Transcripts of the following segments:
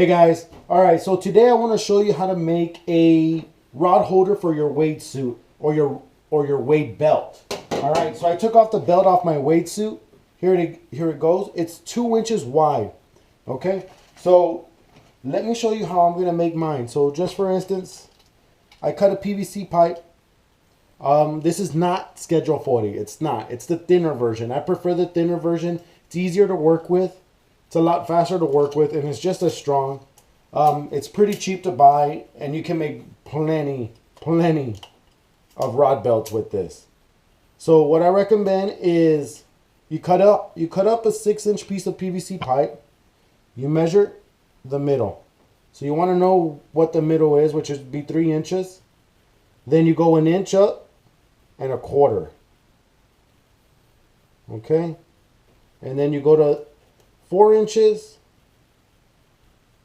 guys, all right, so today I want to show you how to make a rod holder for your weight suit or your weight belt. All right, so I took off the belt off my weight suit. Here it goes. It's 2 inches wide. Okay, so let me show you how I'm gonna make mine. So just for instance, I cut a PVC pipe. This is not Schedule 40. It's not. It's the thinner version. I prefer the thinner version. It's easier to work with. It's a lot faster to work with, and it's just as strong. It's pretty cheap to buy, and you can make plenty of rod belts with this. So what I recommend is you cut up a 6-inch piece of PVC pipe. You measure the middle. So you want to know what the middle is, which would be 3 inches. Then you go 1 inch up and 1/4. Okay? And then you go to 4 inches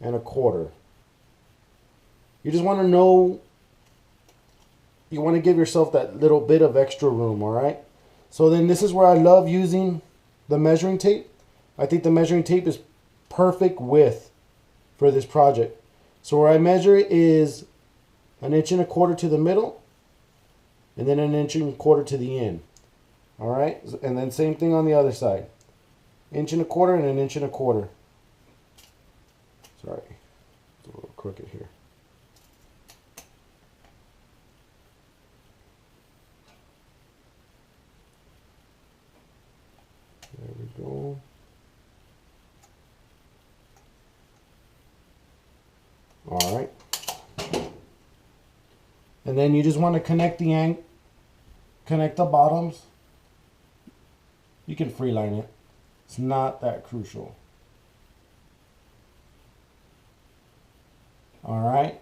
and 1/4. You just want to know, you want to give yourself that little bit of extra room, all right? So then this is where I love using the measuring tape. I think the measuring tape is perfect width for this project. So where I measure it is 1 inch and 1/4 to the middle, and then 1 inch and 1/4 to the end. All right, and then same thing on the other side. 1 inch and 1/4 and 1 inch and 1/4. Sorry, it's a little crooked here. There we go. All right. And then you just want to connect the bottoms. You can free line it. It's not that crucial. All right.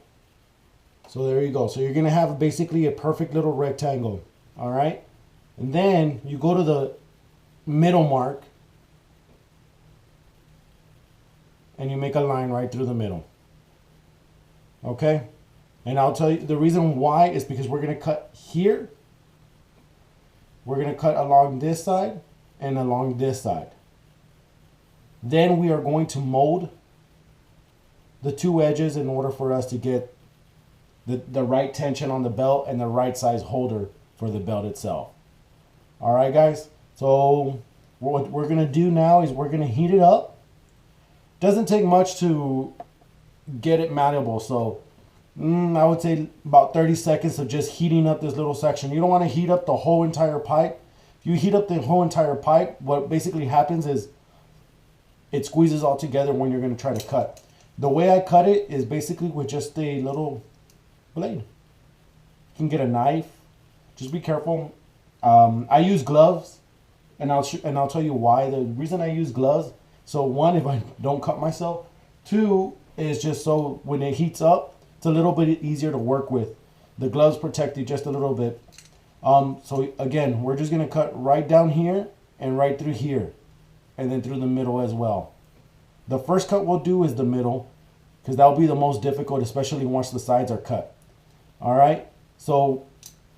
So there you go. So you're going to have basically a perfect little rectangle. All right. And then you go to the middle mark and you make a line right through the middle. Okay. And I'll tell you the reason why is because we're going to cut here. We're going to cut along this side and along this side. Then we are going to mold the 2 edges in order for us to get the right tension on the belt and the right size holder for the belt itself. All right, guys. So what we're going to do now is we're going to heat it up. Doesn't take much to get it malleable. So I would say about 30 seconds of just heating up this little section. You don't want to heat up the whole entire pipe. If you heat up the whole entire pipe, what basically happens is it squeezes all together when you're going to try to cut. The way I cut it is basically with just a little blade. You can get a knife. Just be careful. I use gloves, and I'll tell you why. The reason I use gloves, so one, if I don't cut myself. 2 is just so when it heats up, it's a little bit easier to work with. The gloves protect you just a little bit. So again, we're just going to cut right down here and right through here. And then through the middle as well. The first cut we'll do is the middle, because that will be the most difficult, especially once the sides are cut. All right, so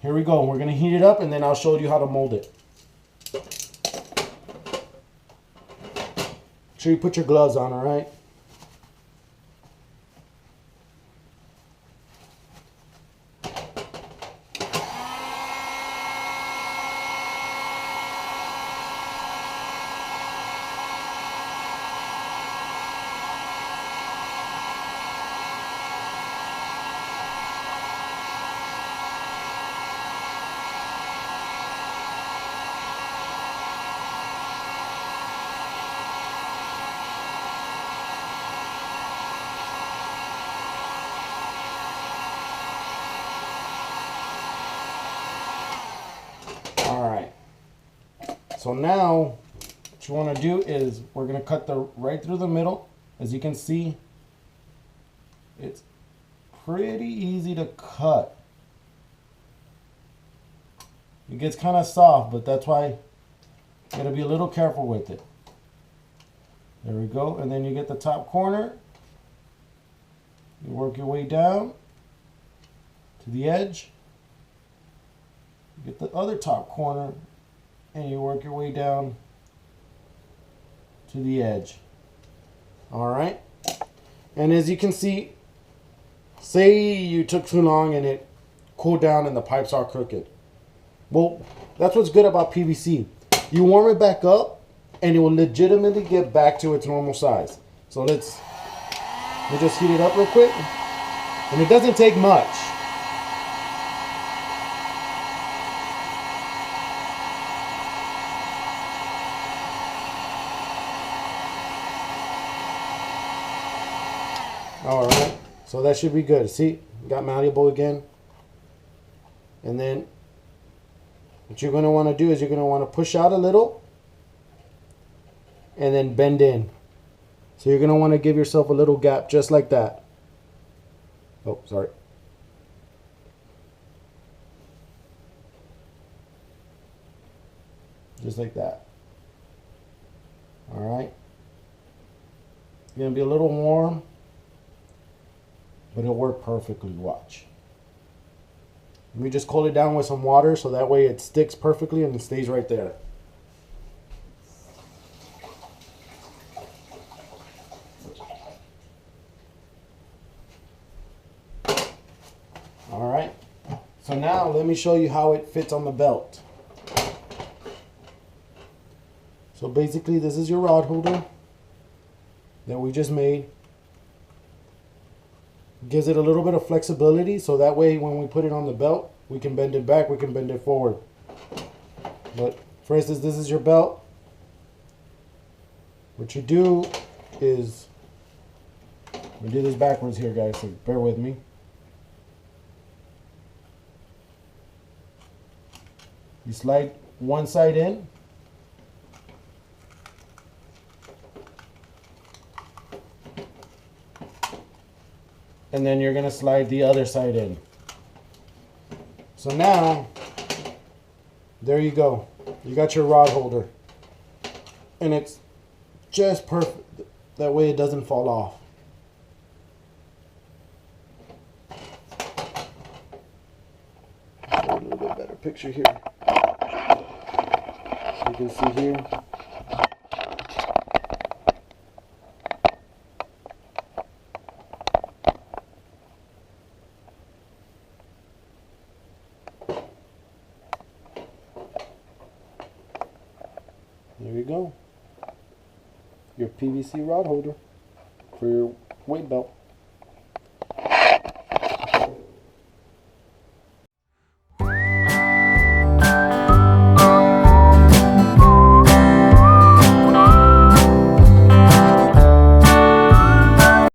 here we go. We're going to heat it up, and then I'll show you how to mold it. Make sure you put your gloves on, all right? All right, so now what you want to do is we're going to cut right through the middle. As you can see, it's pretty easy to cut. It gets kind of soft, but that's why you got to be a little careful with it. There we go, and then you get the top corner. You work your way down to the edge. You get the other top corner and you work your way down to the edge. All right. And as you can see, say you took too long and it cooled down and the pipes are crooked. Well, that's what's good about PVC. You warm it back up and it will legitimately get back to its normal size. So let's just heat it up real quick. And it doesn't take much. All right, so that should be good. See, got malleable again. And then what you're going to want to do is you're going to want to push out a little and then bend in. So you're going to want to give yourself a little gap just like that. Oh, sorry. Just like that. All right. It's going to be a little warm, but it'll work perfectly. Watch. Let me just cool it down with some water so that way it sticks perfectly and it stays right there. All right. So now let me show you how it fits on the belt. So basically this is your rod holder that we just made. Gives it a little bit of flexibility so that way when we put it on the belt, we can bend it back, we can bend it forward. But for instance, this is your belt. What you do is, we do this backwards here, guys, so bear with me. You slide one side in. And then you're going to slide the other side in. So now, there you go. You got your rod holder. And it's just perfect. That way it doesn't fall off. A little bit better picture here. So you can see here. There you go. Your PVC rod holder for your weight belt.